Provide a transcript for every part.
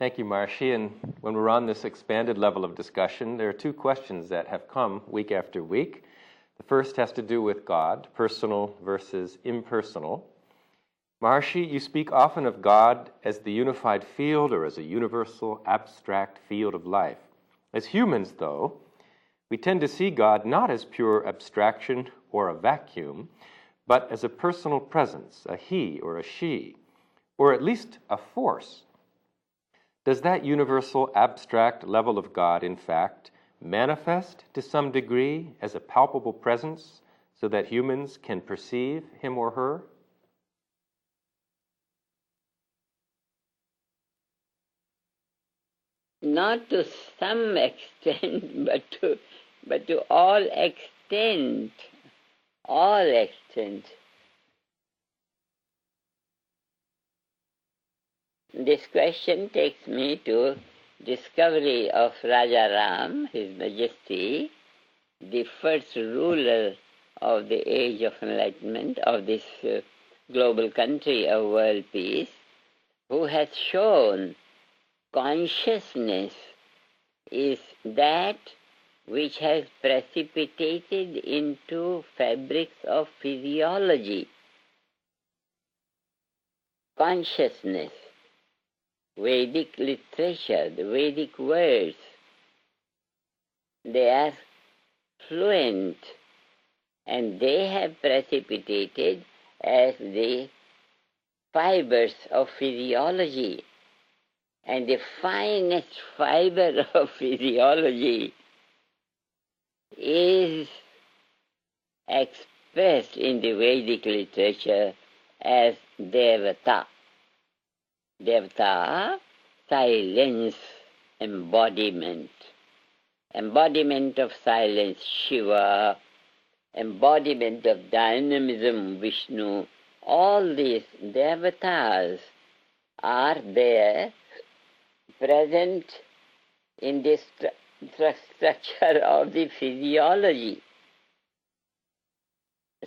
Thank you, Maharishi. And when we're on this expanded level of discussion, there are two questions that have come week after week. The first has to do with God, personal versus impersonal. Maharishi, you speak often of God as the unified field or as a universal, abstract field of life. As humans, though, we tend to see God not as pure abstraction or a vacuum, but as a personal presence, a he or a she, or at least a force. Does that universal, abstract level of God, in fact, manifest to some degree as a palpable presence so that humans can perceive him or her? Not to some extent, but to all extent. All extent. This question takes me to discovery of Raja Ram, His Majesty, the first ruler of the age of enlightenment of this global country of world peace, who has shown consciousness is that which has precipitated into fabrics of physiology. Consciousness, Vedic literature, the Vedic words, they are fluent and they have precipitated as the fibers of physiology. And the finest fiber of physiology is expressed in the Vedic literature as Devata. Devata, silence, embodiment. Embodiment of silence, Shiva. Embodiment of dynamism, Vishnu. All these Devatas are there, present in the structure of the physiology.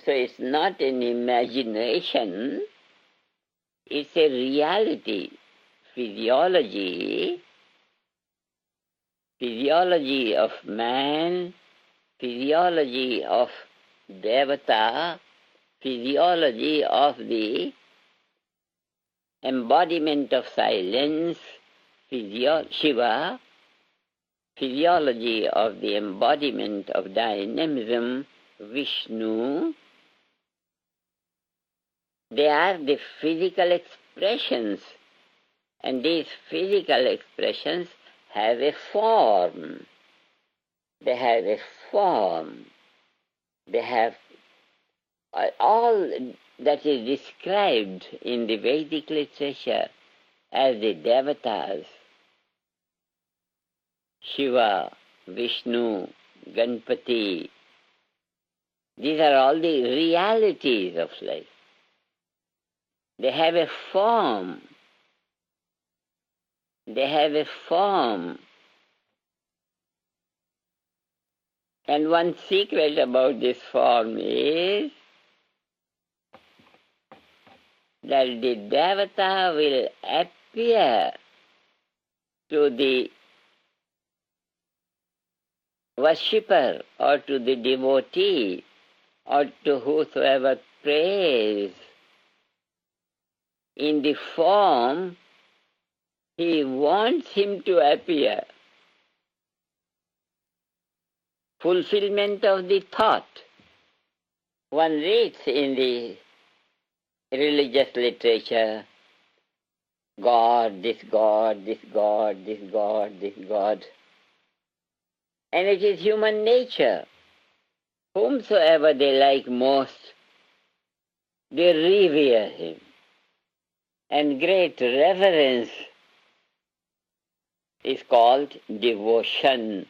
So it's not an imagination, it's a reality. Physiology of man, physiology of Devata, physiology of the embodiment of silence, Shiva, physiology of the embodiment of dynamism, Vishnu. They are the physical expressions, and these physical expressions have a form. They have a form. They have all that is described in the Vedic literature as the Devatas, Shiva, Vishnu, Ganpati. These are all the realities of life. They have a form. They have a form. And one secret about this form is that the Devata will appear to the worshipper or to the devotee or to whosoever prays in the form he wants him to appear. Fulfillment of the thought. One reads in the religious literature, God, this God, this God, this God, this God. And it is human nature. Whomsoever they like most, they revere him. And great reverence is called devotion.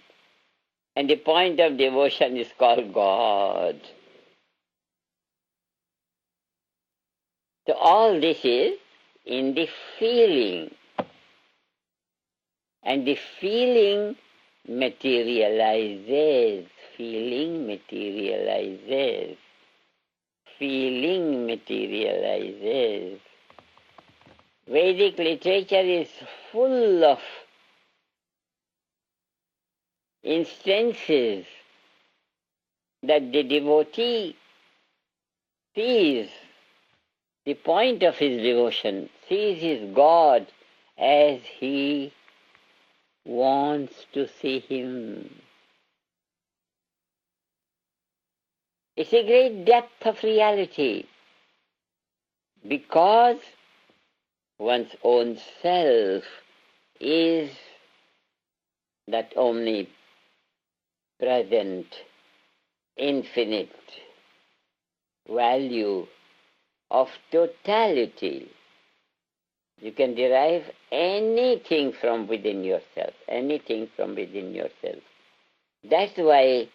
And the point of devotion is called God. So all this is in the feeling. And the feeling materializes. Feeling materializes. Feeling materializes. Vedic literature is full of instances that the devotee sees the point of his devotion, sees his God as he wants to see him. It's a great depth of reality because one's own self is that omnipresent, infinite value of totality. You can derive anything from within yourself, anything from within yourself. That's why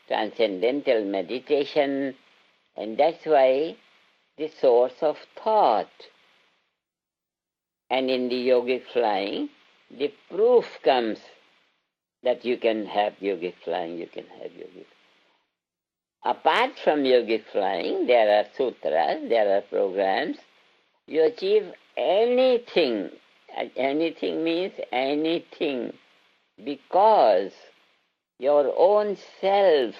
transcendental meditation, and that's why the source of thought. And in the yogic flying, the proof comes that you can have yogic flying, you can have yogic. Apart from yogic flying, there are sutras, there are programs. You achieve anything. Anything means anything. Because your own self,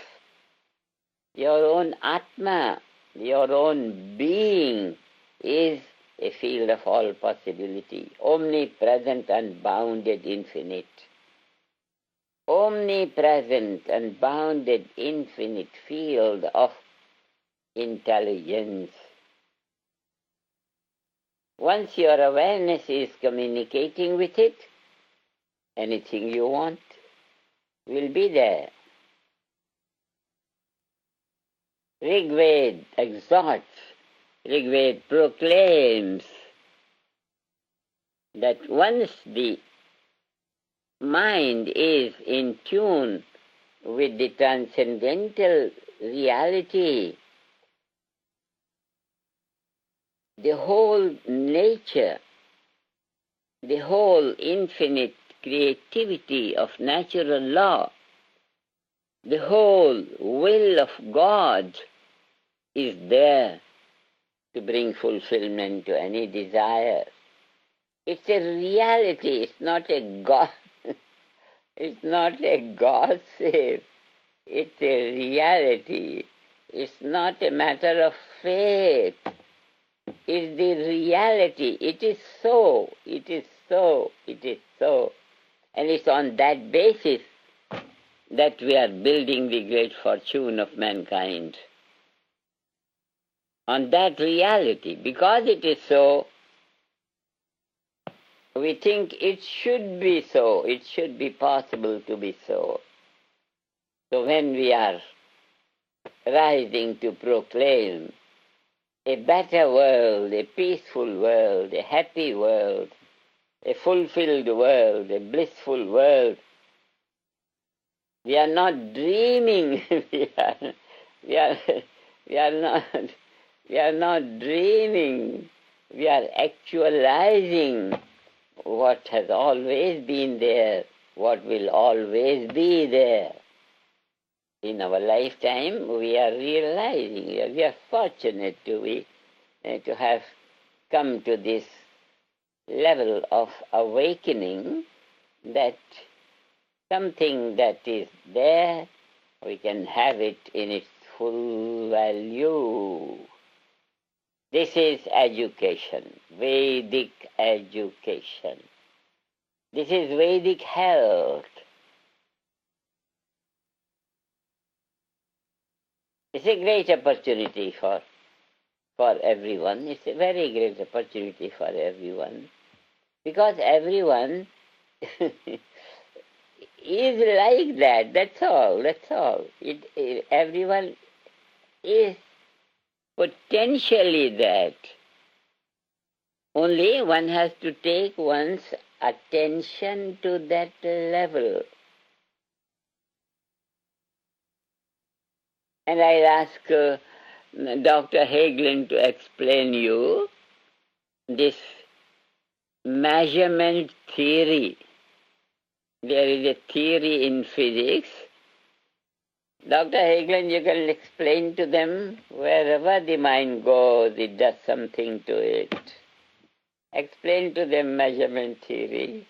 your own Atma, your own being is a field of all possibility, omnipresent, unbounded, infinite. Omnipresent, unbounded, infinite field of intelligence. Once your awareness is communicating with it, anything you want will be there. Rigved exhorts, Rigved proclaims that once the mind is in tune with the transcendental reality, the whole nature, the whole infinite creativity of natural law, the whole will of God is there to bring fulfillment to any desire. It's a reality, it's not a God. It's not a gossip, it's a reality. It's not a matter of faith. It's the reality. It is so, it is so, it is so. And it's on that basis that we are building the great fortune of mankind. On that reality, because it is so, we think it should be so, it should be possible to be so. So when we are rising to proclaim a better world, a peaceful world, a happy world, a fulfilled world, a blissful world, we are not dreaming, we are not dreaming, we are actualizing what has always been there, what will always be there. In our lifetime, we are realizing, we are fortunate to have come to this level of awakening that something that is there, we can have it in its full value. This is education, Vedic education. This is Vedic health. It's a great opportunity for everyone. It's a very great opportunity for everyone. Because everyone is like that. That's all. Everyone is potentially that. Only one has to take one's attention to that level. And I'll ask Dr. Hagelin to explain you this measurement theory. There is a theory in physics. Dr. Hagelin, you can explain to them wherever the mind goes, it does something to it. explain to them measurement theory.